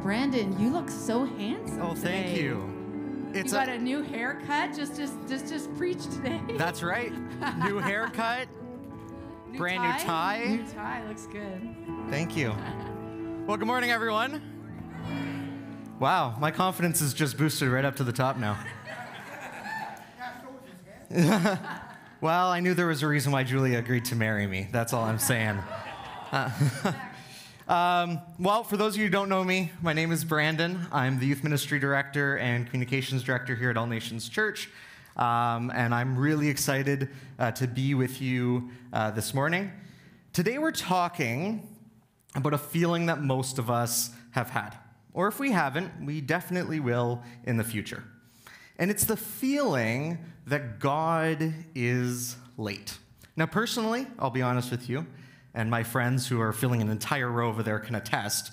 Brandon, you look so handsome. Oh, thank today. you. You got a new haircut. Just preach today. That's right. New haircut. New Brand tie? new tie. New tie looks good. Thank you. Well, good morning, everyone. Wow, my confidence is just boosted right up to the top now. Well, I knew there was a reason why Julia agreed to marry me. That's all I'm saying. Well, for those of you who don't know me, my name is Brandon. I'm the Youth Ministry Director and Communications Director here at All Nations Church. And I'm really excited to be with you this morning. Today we're talking about a feeling that most of us have had. Or if we haven't, we definitely will in the future. And it's the feeling that God is late. Now, personally, I'll be honest with you, and my friends who are filling an entire row over there can attest,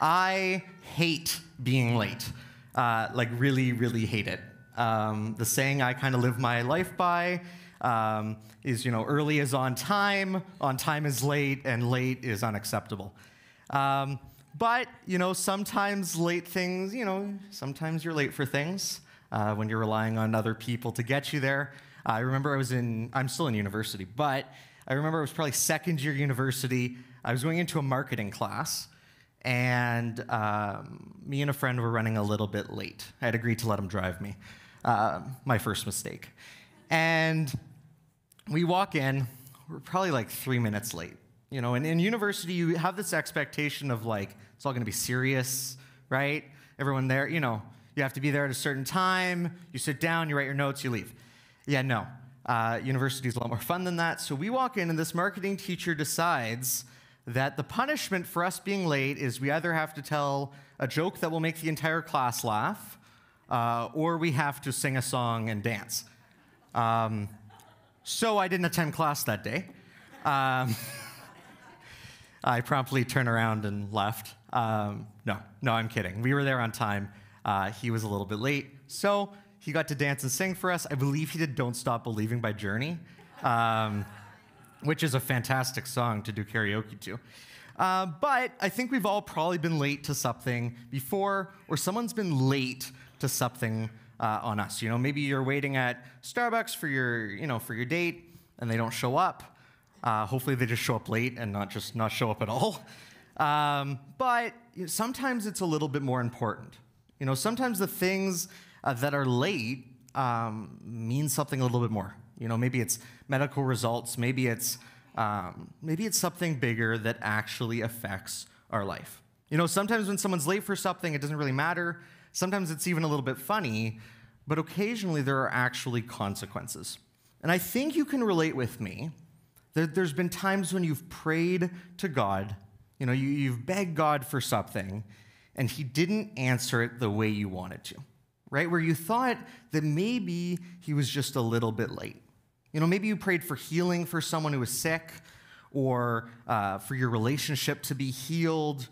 I hate being late. Really, really hate it. The saying I kind of live my life by is, early is on time is late, and late is unacceptable. But, sometimes late things, sometimes you're late for things when you're relying on other people to get you there. I remember I'm still in university, but I remember it was probably second year university. I was going into a marketing class, and me and a friend were running a little bit late. I had agreed to let him drive me. My first mistake. And we walk in, we're probably like 3 minutes late. And in university, you have this expectation of it's all gonna be serious, right? Everyone there, you have to be there at a certain time, you sit down, you write your notes, you leave. Yeah, no. University is a lot more fun than that. So we walk in, and this marketing teacher decides that the punishment for us being late is we either have to tell a joke that will make the entire class laugh, or we have to sing a song and dance. So I didn't attend class that day. I promptly turned around and left. No, I'm kidding. We were there on time. He was a little bit late. So he got to dance and sing for us. I believe he did Don't Stop Believing by Journey, which is a fantastic song to do karaoke to. But I think we've all probably been late to something before, or someone's been late to something on us. Maybe you're waiting at Starbucks for your date, and they don't show up. Hopefully they just show up late and not show up at all. But sometimes it's a little bit more important. Sometimes the things that are late mean something a little bit more. Maybe it's medical results. Maybe it's something bigger that actually affects our life. Sometimes when someone's late for something, it doesn't really matter. Sometimes it's even a little bit funny, but occasionally there are actually consequences. And I think you can relate with me. There's been times when you've prayed to God, you've begged God for something, and he didn't answer it the way you wanted to, right? Where you thought that maybe he was just a little bit late. Maybe you prayed for healing for someone who was sick, or for your relationship to be healed,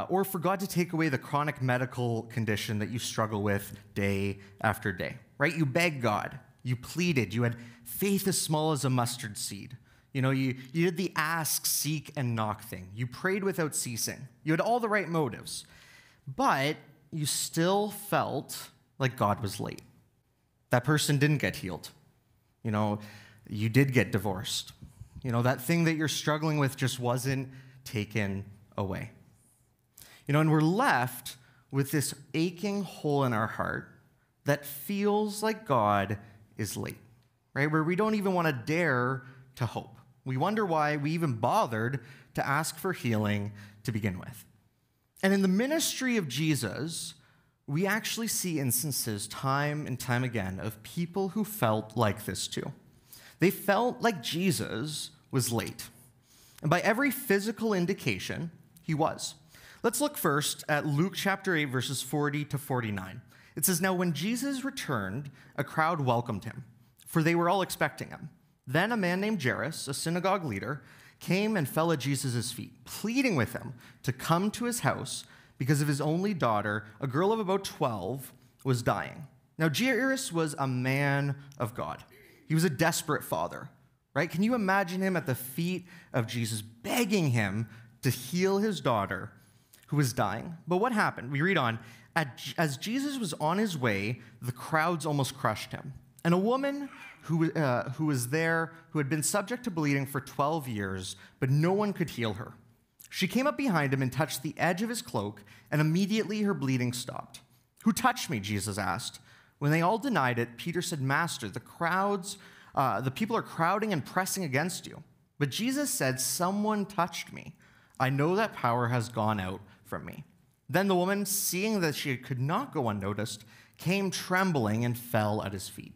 or for God to take away the chronic medical condition that you struggle with day after day, right? You begged God, you pleaded, you had faith as small as a mustard seed. You did the ask, seek, and knock thing. You prayed without ceasing. You had all the right motives, but you still felt like God was late. That person didn't get healed. You did get divorced. That thing that you're struggling with just wasn't taken away. And we're left with this aching hole in our heart that feels like God is late, right? Where we don't even want to dare to hope. We wonder why we even bothered to ask for healing to begin with. And in the ministry of Jesus, we actually see instances time and time again of people who felt like this too. They felt like Jesus was late. And by every physical indication, he was. Let's look first at Luke chapter 8, verses 40 to 49. It says, "Now when Jesus returned, a crowd welcomed him, for they were all expecting him. Then a man named Jairus, a synagogue leader, came and fell at Jesus' feet, pleading with him to come to his house because of his only daughter, a girl of about 12, was dying. Now Jairus was a man of God. He was a desperate father, right? Can you imagine him at the feet of Jesus begging him to heal his daughter who was dying. But what happened? We read on, as Jesus was on his way, the crowds almost crushed him. And a woman who was there, who had been subject to bleeding for 12 years, but no one could heal her. She came up behind him and touched the edge of his cloak, and immediately her bleeding stopped. "Who touched me?" Jesus asked. When they all denied it, Peter said, "Master, the people are crowding and pressing against you." But Jesus said, "Someone touched me. I know that power has gone out from me." Then the woman, seeing that she could not go unnoticed, came trembling and fell at his feet.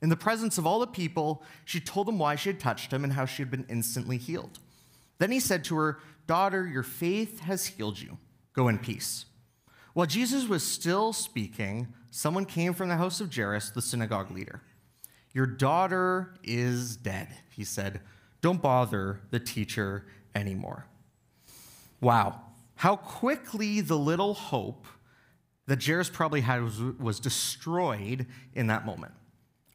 In the presence of all the people, she told him why she had touched him and how she had been instantly healed. Then he said to her, "Daughter, your faith has healed you. Go in peace." While Jesus was still speaking, someone came from the house of Jairus, the synagogue leader. "Your daughter is dead," he said. "Don't bother the teacher anymore." Wow. How quickly the little hope that Jairus probably had was destroyed in that moment.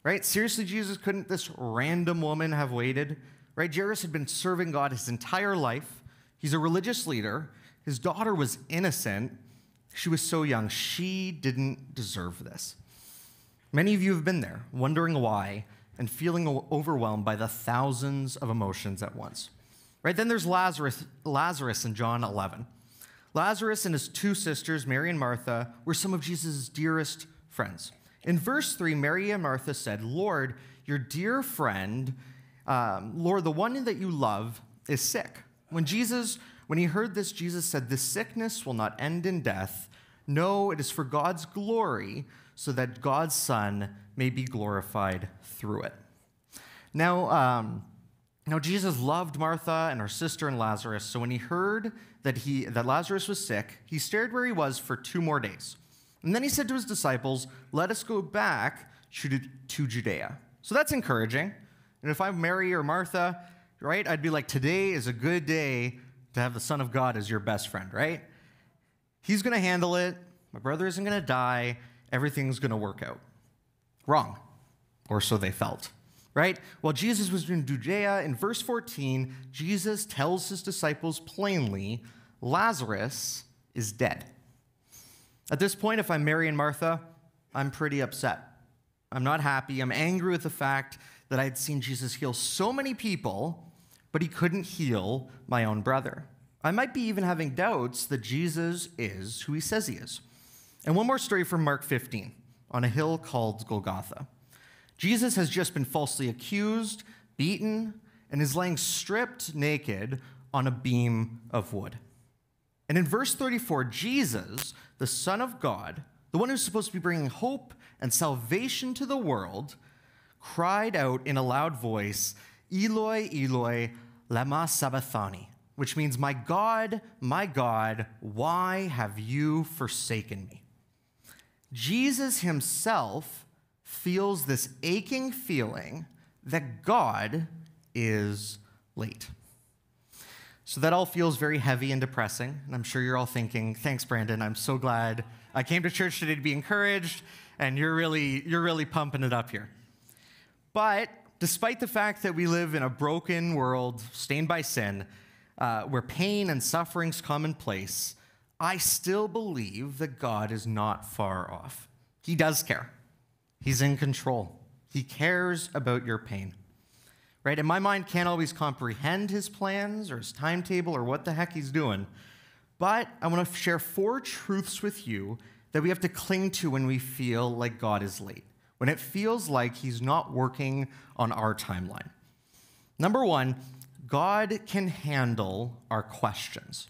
Right? Seriously, Jesus, couldn't this random woman have waited? Right? Jairus had been serving God his entire life. He's a religious leader. His daughter was innocent. She was so young. She didn't deserve this. Many of you have been there, wondering why and feeling overwhelmed by the thousands of emotions at once. Right? Then there's Lazarus in John 11. Lazarus and his two sisters, Mary and Martha, were some of Jesus' dearest friends. In verse 3, Mary and Martha said, "Lord, your dear friend, Lord, the one that you love, is sick." When he heard this, Jesus said, "This sickness will not end in death. No, it is for God's glory, so that God's Son may be glorified through it." Now Jesus loved Martha and her sister and Lazarus, so when he heard that Lazarus was sick, he stayed where he was for 2 more days. And then he said to his disciples, "Let us go back to Judea." So that's encouraging. And if I'm Mary or Martha, right, I'd be like, today is a good day to have the Son of God as your best friend, right? He's going to handle it. My brother isn't going to die. Everything's going to work out. Wrong. Or so they felt, right? While Jesus was in Judea, in verse 14, Jesus tells his disciples plainly, Lazarus is dead. At this point, if I'm Mary and Martha, I'm pretty upset. I'm not happy. I'm angry with the fact that I had seen Jesus heal so many people, but he couldn't heal my own brother. I might be even having doubts that Jesus is who he says he is. And one more story from Mark 15, on a hill called Golgotha. Jesus has just been falsely accused, beaten, and is laying stripped naked on a beam of wood. And in verse 34, Jesus, the Son of God, the one who's supposed to be bringing hope and salvation to the world, cried out in a loud voice, "Eloi, Eloi, lama sabachthani," which means, my God, why have you forsaken me?" Jesus himself feels this aching feeling that God is late. So that all feels very heavy and depressing, and I'm sure you're all thinking, "Thanks, Brandon, I'm so glad I came to church today to be encouraged, and you're really pumping it up here." But despite the fact that we live in a broken world stained by sin, where pain and suffering's commonplace, I still believe that God is not far off. He does care. He's in control. He cares about your pain. Right? And my mind can't always comprehend his plans or his timetable or what the heck he's doing. But I want to share 4 truths with you that we have to cling to when we feel like God is late, when it feels like he's not working on our timeline. Number 1, God can handle our questions.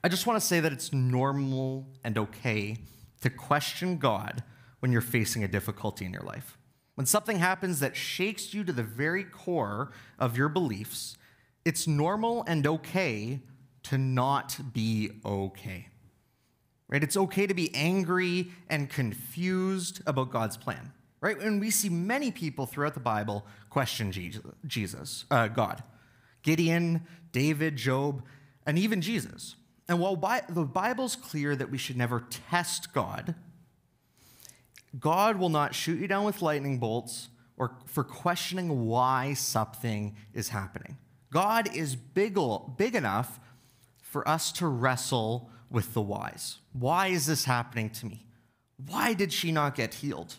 I just want to say that it's normal and okay to question God when you're facing a difficulty in your life. When something happens that shakes you to the very core of your beliefs, it's normal and okay to not be okay. Right? It's okay to be angry and confused about God's plan. Right? And we see many people throughout the Bible question God. Gideon, David, Job, and even Jesus. And while the Bible's clear that we should never test God, God will not shoot you down with lightning bolts or for questioning why something is happening. God is big enough for us to wrestle with the whys. Why is this happening to me? Why did she not get healed?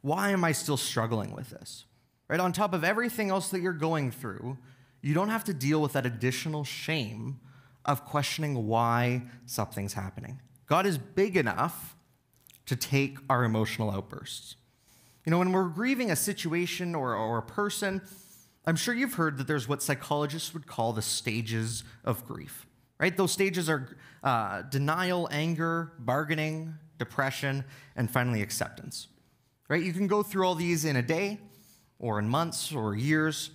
Why am I still struggling with this? Right? On top of everything else that you're going through, you don't have to deal with that additional shame of questioning why something's happening. God is big enough to take our emotional outbursts. You know, when we're grieving a situation or a person, I'm sure you've heard that there's what psychologists would call the stages of grief, right? Those stages are denial, anger, bargaining, depression, and finally acceptance, right? You can go through all these in a day or in months or years.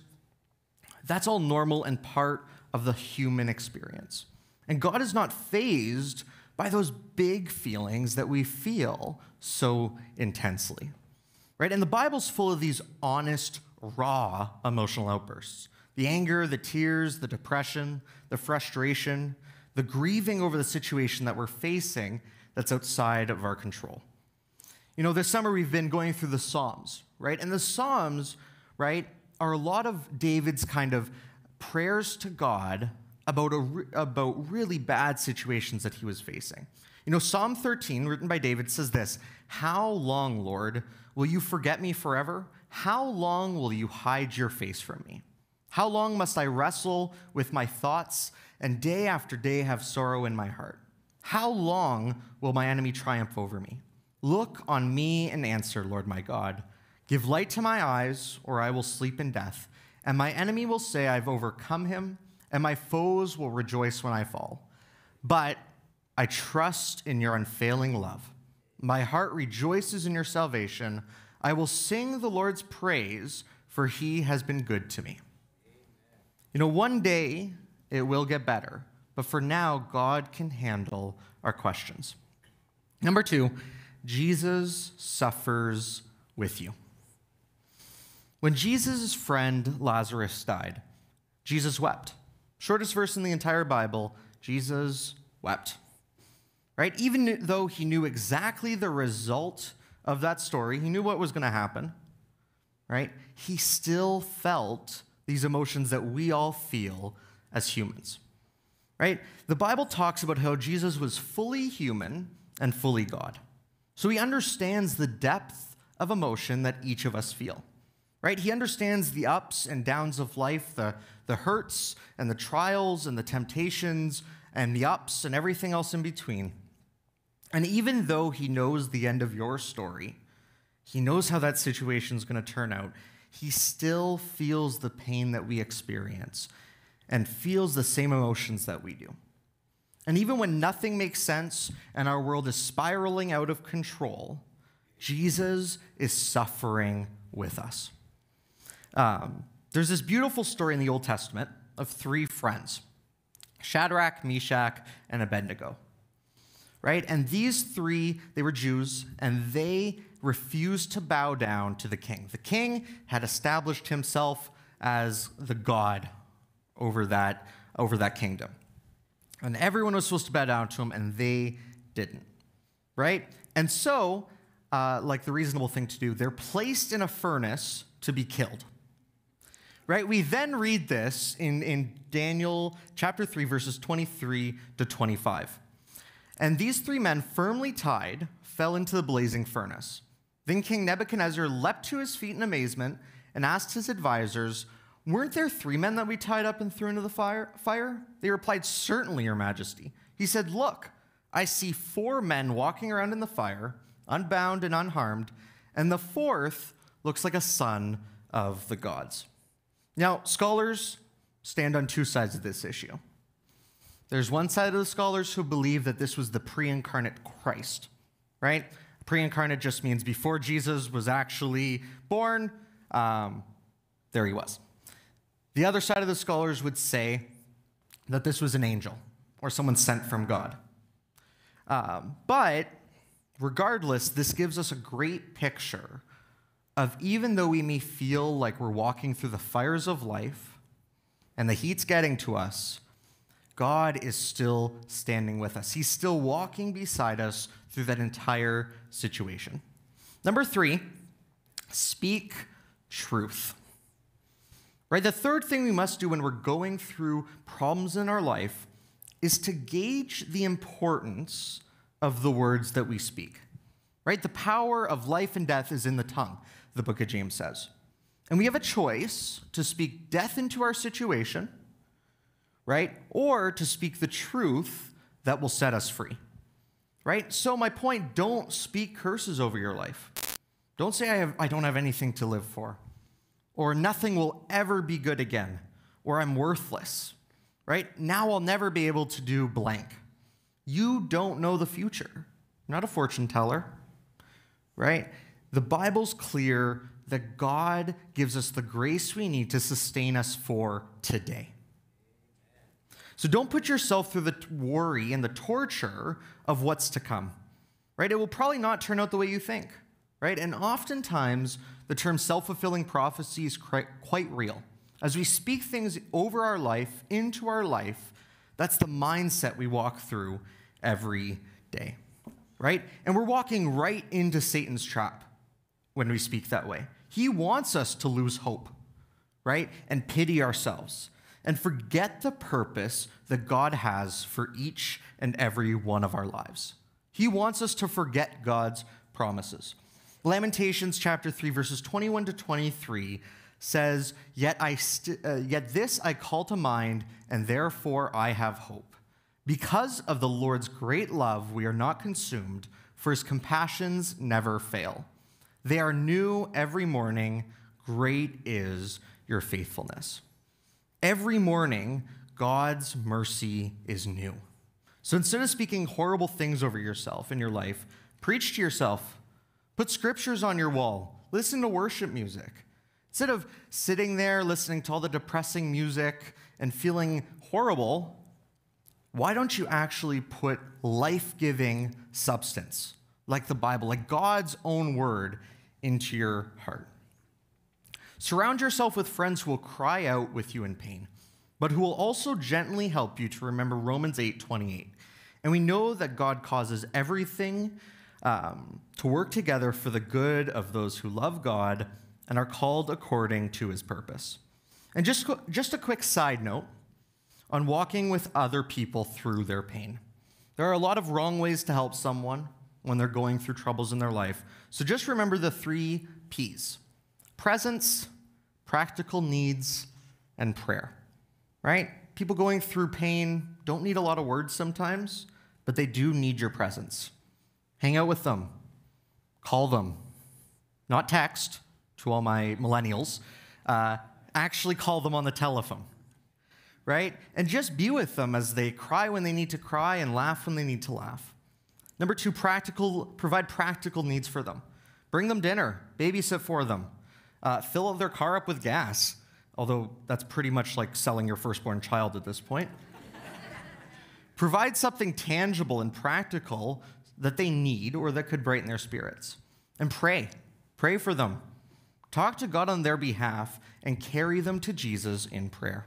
That's all normal and part of the human experience. And God is not fazed by those big feelings that we feel so intensely, right? And the Bible's full of these honest, raw emotional outbursts. The anger, the tears, the depression, the frustration, the grieving over the situation that we're facing that's outside of our control. You know, this summer we've been going through the Psalms, right? And the Psalms, right, are a lot of David's kind of prayers to God about really bad situations that he was facing. You know, Psalm 13, written by David, says this: "How long, Lord, will you forget me forever? How long will you hide your face from me? How long must I wrestle with my thoughts and day after day have sorrow in my heart? How long will my enemy triumph over me? Look on me and answer, Lord my God. Give light to my eyes, or I will sleep in death. And my enemy will say, I've overcome him, and my foes will rejoice when I fall. But I trust in your unfailing love. My heart rejoices in your salvation. I will sing the Lord's praise, for he has been good to me." You know, one day it will get better, but for now, God can handle our questions. Number 2, Jesus suffers with you. When Jesus' friend Lazarus died, Jesus wept. Shortest verse in the entire Bible, Jesus wept. Right? Even though he knew exactly the result of that story, he knew what was going to happen, right? He still felt these emotions that we all feel as humans, right? The Bible talks about how Jesus was fully human and fully God. So he understands the depth of emotion that each of us feel, right? He understands the ups and downs of life, the hurts and the trials and the temptations and the ups and everything else in between. And even though he knows the end of your story, he knows how that situation is going to turn out, he still feels the pain that we experience and feels the same emotions that we do. And even when nothing makes sense and our world is spiraling out of control, Jesus is suffering with us. There's this beautiful story in the Old Testament of 3 friends, Shadrach, Meshach, and Abednego. Right? And these 3, they were Jews, and they refused to bow down to the king. The king had established himself as the god over that kingdom. And everyone was supposed to bow down to him, and they didn't. Right? And so, like the reasonable thing to do, they're placed in a furnace to be killed. Right? We then read this in Daniel chapter 3, verses 23 to 25. And these 3 men, firmly tied, fell into the blazing furnace. Then King Nebuchadnezzar leapt to his feet in amazement and asked his advisors, "Weren't there 3 men that we tied up and threw into the fire?" They replied, "Certainly, your majesty." He said, "Look, I see 4 men walking around in the fire, unbound and unharmed, and the 4th looks like a son of the gods." Now, scholars stand on 2 sides of this issue. There's one side of the scholars who believe that this was the pre-incarnate Christ, right? Pre-incarnate just means before Jesus was actually born, there he was. The other side of the scholars would say that this was an angel or someone sent from God. But regardless, this gives us a great picture of, even though we may feel like we're walking through the fires of life and the heat's getting to us, God is still standing with us. He's still walking beside us through that entire situation. Number 3, speak truth. Right? The third thing we must do when we're going through problems in our life is to gauge the importance of the words that we speak, right? The power of life and death is in the tongue, the book of James says. And we have a choice to speak death into our situation, right? Or to speak the truth that will set us free, right? So my point, don't speak curses over your life. Don't say I don't have anything to live for, or nothing will ever be good again, or I'm worthless, right? Now I'll never be able to do blank. You don't know the future. You're not a fortune teller, right? The Bible's clear that God gives us the grace we need to sustain us for today. So don't put yourself through the worry and the torture of what's to come, right? It will probably not turn out the way you think, right? And oftentimes, the term self-fulfilling prophecy is quite real. As we speak things over our life, into our life, that's the mindset we walk through every day, right? And we're walking right into Satan's trap when we speak that way. He wants us to lose hope, right? And pity ourselves and forget the purpose that God has for each and every one of our lives. He wants us to forget God's promises. Lamentations chapter 3, verses 21 to 23 says, Yet this I call to mind, and therefore I have hope. Because of the Lord's great love, we are not consumed, for his compassions never fail. They are new every morning. Great is your faithfulness. Every morning, God's mercy is new. So instead of speaking horrible things over yourself in your life, preach to yourself. Put scriptures on your wall. Listen to worship music. Instead of sitting there listening to all the depressing music and feeling horrible, why don't you actually put life-giving substance, like the Bible, like God's own word, into your heart? Surround yourself with friends who will cry out with you in pain, but who will also gently help you to remember Romans 8:28. And we know that God causes everything to work together for the good of those who love God and are called according to his purpose. And just a quick side note on walking with other people through their pain. There are a lot of wrong ways to help someone when they're going through troubles in their life. So just remember the 3 P's: presence, practical needs, and prayer, right? People going through pain don't need a lot of words sometimes, but they do need your presence. Hang out with them. Call them. Not text, to all my millennials. Actually call them on the telephone, right? And just be with them as they cry when they need to cry and laugh when they need to laugh. Number 2, provide practical needs for them. Bring them dinner. Babysit for them. Fill their car up with gas, although that's pretty much like selling your firstborn child at this point. Provide something tangible and practical that they need or that could brighten their spirits. And pray. Pray for them. Talk to God on their behalf and carry them to Jesus in prayer.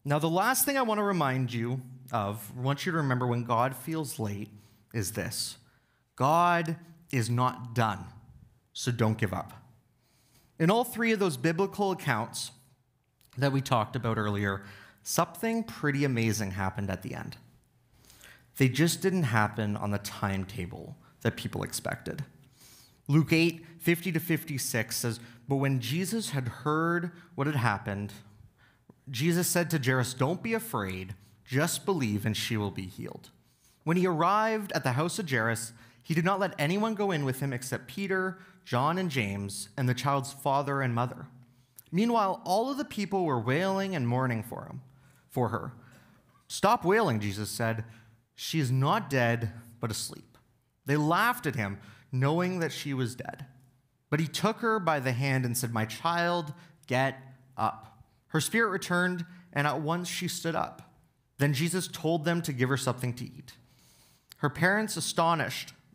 Now, the last thing I want to remind you of, I want you to remember when God feels late, is this: God is not done, so don't give up. In all 3 of those biblical accounts that we talked about earlier, something pretty amazing happened at the end. They just didn't happen on the timetable that people expected. Luke 8:50-56 says, But when Jesus had heard what had happened, Jesus said to Jairus, Don't be afraid, just believe and she will be healed. When he arrived at the house of Jairus, he did not let anyone go in with him except Peter, John, and James, and the child's father and mother. Meanwhile, all of the people were wailing and mourning for her. Stop wailing, Jesus said. She is not dead, but asleep. They laughed at him, knowing that she was dead. But he took her by the hand and said, My child, get up. Her spirit returned, and at once she stood up. Then Jesus told them to give her something to eat. Her parents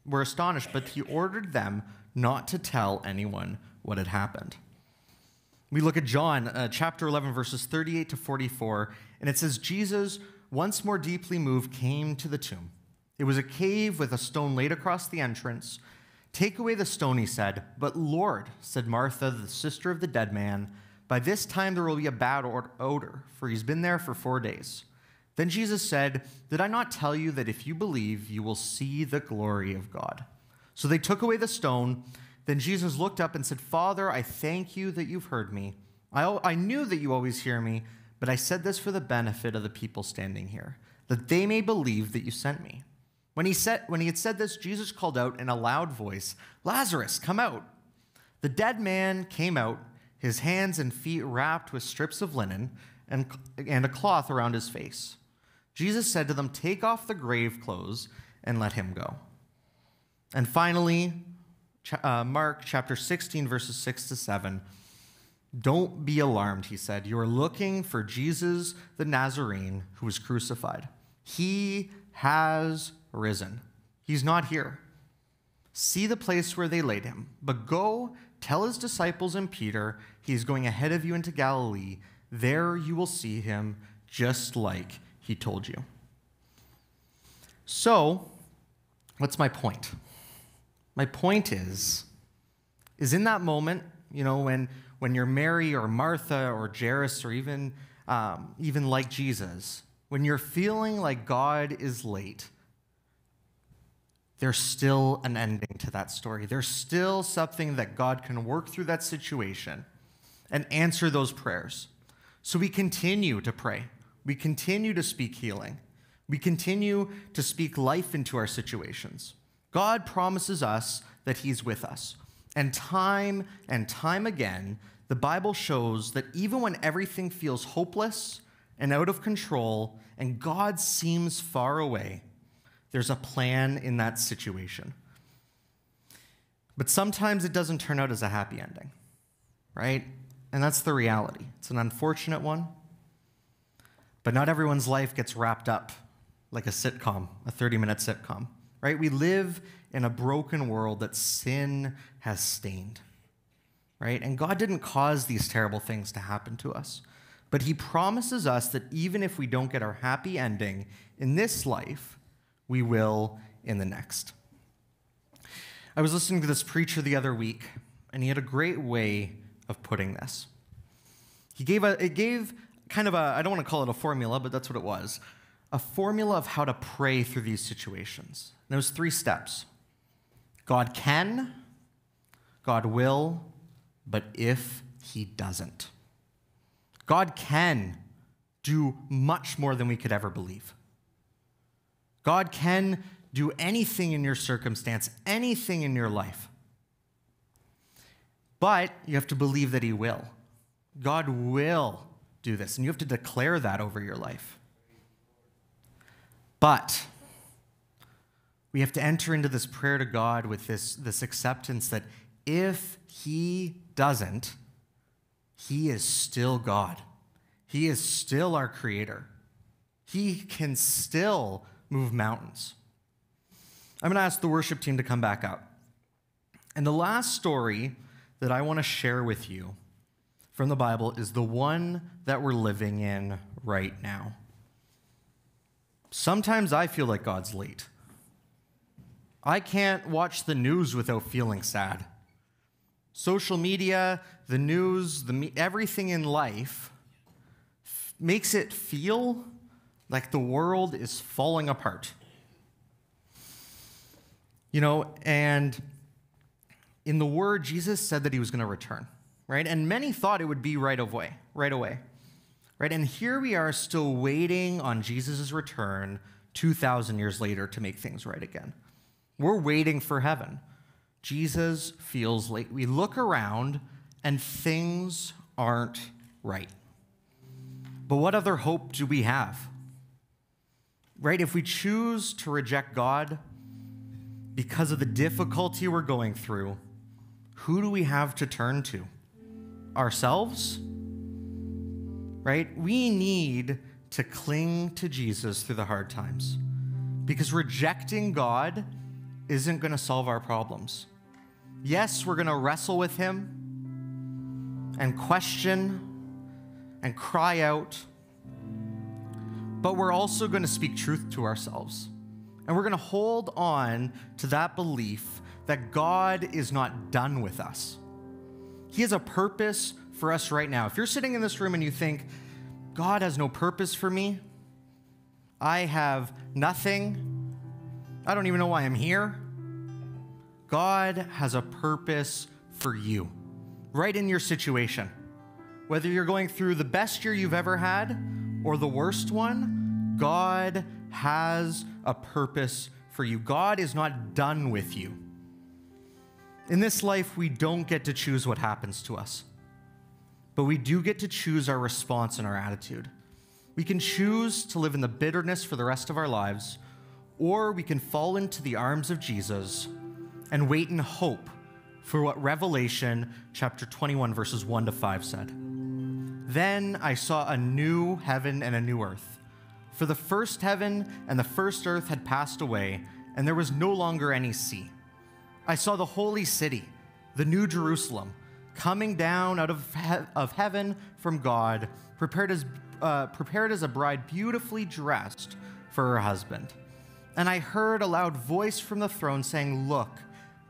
were astonished, but he ordered them not to tell anyone what had happened. We look at John chapter 11, verses 38-44, and it says, Jesus, once more deeply moved, came to the tomb. It was a cave with a stone laid across the entrance. Take away the stone, he said. But Lord, said Martha, the sister of the dead man, by this time there will be a bad odor, for he's been there for 4 days. Then Jesus said, "Did I not tell you that if you believe, you will see the glory of God?" So they took away the stone. Then Jesus looked up and said, "Father, I thank you that you've heard me. I knew that you always hear me, but I said this for the benefit of the people standing here, that they may believe that you sent me." When he had said this, Jesus called out in a loud voice, "Lazarus, come out." The dead man came out, his hands and feet wrapped with strips of linen and a cloth around his face. Jesus said to them, "Take off the grave clothes and let him go." And finally, Mark chapter 16, verses 6 to 7. "Don't be alarmed," he said. "You are looking for Jesus the Nazarene who was crucified. He has risen. He's not here. See the place where they laid him. But go tell his disciples and Peter he is going ahead of you into Galilee. There you will see him just like he told you." So, what's my point? My point is in that moment, when you're Mary or Martha or Jairus or even like Jesus, when you're feeling like God is late, there's still an ending to that story. There's still something that God can work through that situation and answer those prayers. So we continue to pray. We continue to speak healing. We continue to speak life into our situations. God promises us that he's with us. And time again, the Bible shows that even when everything feels hopeless and out of control and God seems far away, there's a plan in that situation. But sometimes it doesn't turn out as a happy ending, right? And that's the reality. It's an unfortunate one. But not everyone's life gets wrapped up like a sitcom, a 30-minute sitcom, right? We live in a broken world that sin has stained, right? And God didn't cause these terrible things to happen to us. But he promises us that even if we don't get our happy ending in this life, we will in the next. I was listening to this preacher the other week, and he had a great way of putting this. It gave kind of I don't want to call it a formula, but that's what it was. A formula of how to pray through these situations. And there was 3 steps. God can, God will, but if he doesn't. God can do much more than we could ever believe. God can do anything in your circumstance, anything in your life. But you have to believe that he will. God will do this, and you have to declare that over your life. But we have to enter into this prayer to God with this acceptance that if he doesn't, he is still God. He is still our creator. He can still move mountains. I'm going to ask the worship team to come back up. And the last story that I want to share with you from the Bible is the one that we're living in right now. Sometimes I feel like God's late. I can't watch the news without feeling sad. Social media, the news, everything in life makes it feel like the world is falling apart. And in the Word, Jesus said that he was going to return, right? And many thought it would be right away, right? And here we are still waiting on Jesus' return 2,000 years later to make things right again. We're waiting for heaven. Jesus feels late. We look around and things aren't right. But what other hope do we have? Right? If we choose to reject God because of the difficulty we're going through, who do we have to turn to? Ourselves? Right? We need to cling to Jesus through the hard times because rejecting God isn't going to solve our problems. Yes, we're going to wrestle with him and question and cry out, but we're also going to speak truth to ourselves. And we're going to hold on to that belief that God is not done with us. He has a purpose for us right now. If you're sitting in this room and you think, God has no purpose for me, I have nothing. I don't even know why I'm here. God has a purpose for you, right in your situation. Whether you're going through the best year you've ever had or the worst one, God has a purpose for you. God is not done with you. In this life, we don't get to choose what happens to us, but we do get to choose our response and our attitude. We can choose to live in the bitterness for the rest of our lives, or we can fall into the arms of Jesus and wait in hope for what Revelation chapter 21, verses 1 to 5 said. Then I saw a new heaven and a new earth. For the first heaven and the first earth had passed away, and there was no longer any sea. I saw the holy city, the new Jerusalem, coming down out of heaven from God, prepared as a bride beautifully dressed for her husband. And I heard a loud voice from the throne saying, "Look,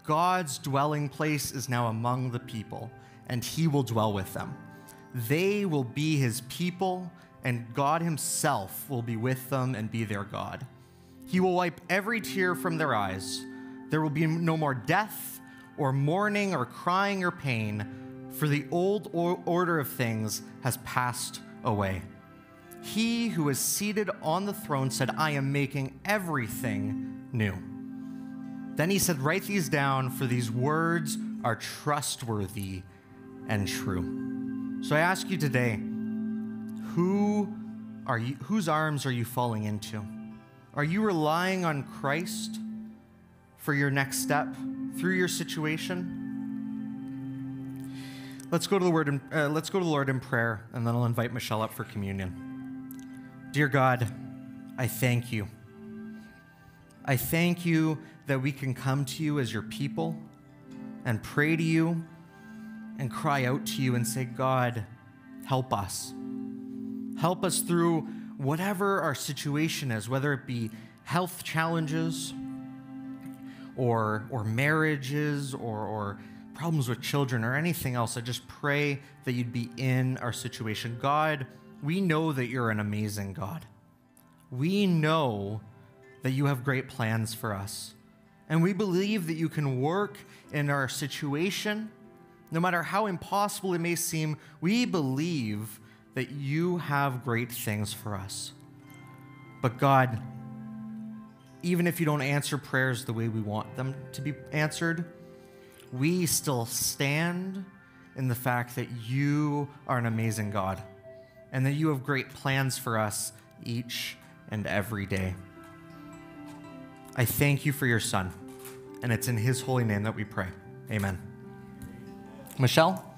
God's dwelling place is now among the people, and he will dwell with them. They will be his people, and God himself will be with them and be their God. He will wipe every tear from their eyes. There will be no more death or mourning or crying or pain, for the old order of things has passed away." He who is seated on the throne said, "I am making everything new." Then he said, "Write these down, for these words are trustworthy and true." So I ask you today, whose arms are you falling into? Are you relying on Christ for your next step through your situation? Let's go to the Lord in prayer, and then I'll invite Michelle up for communion. Dear God, I thank you. I thank you that we can come to you as your people and pray to you and cry out to you and say, "God, help us. Help us through whatever our situation is, whether it be health challenges or marriages or problems with children or anything else." I just pray that you'd be in our situation. God, we know that you're an amazing God. We know that you have great plans for us. And we believe that you can work in our situation. No matter how impossible it may seem, we believe that you have great things for us. But God, even if you don't answer prayers the way we want them to be answered, we still stand in the fact that you are an amazing God and that you have great plans for us each and every day. I thank you for your Son, and it's in his holy name that we pray. Amen. Michelle?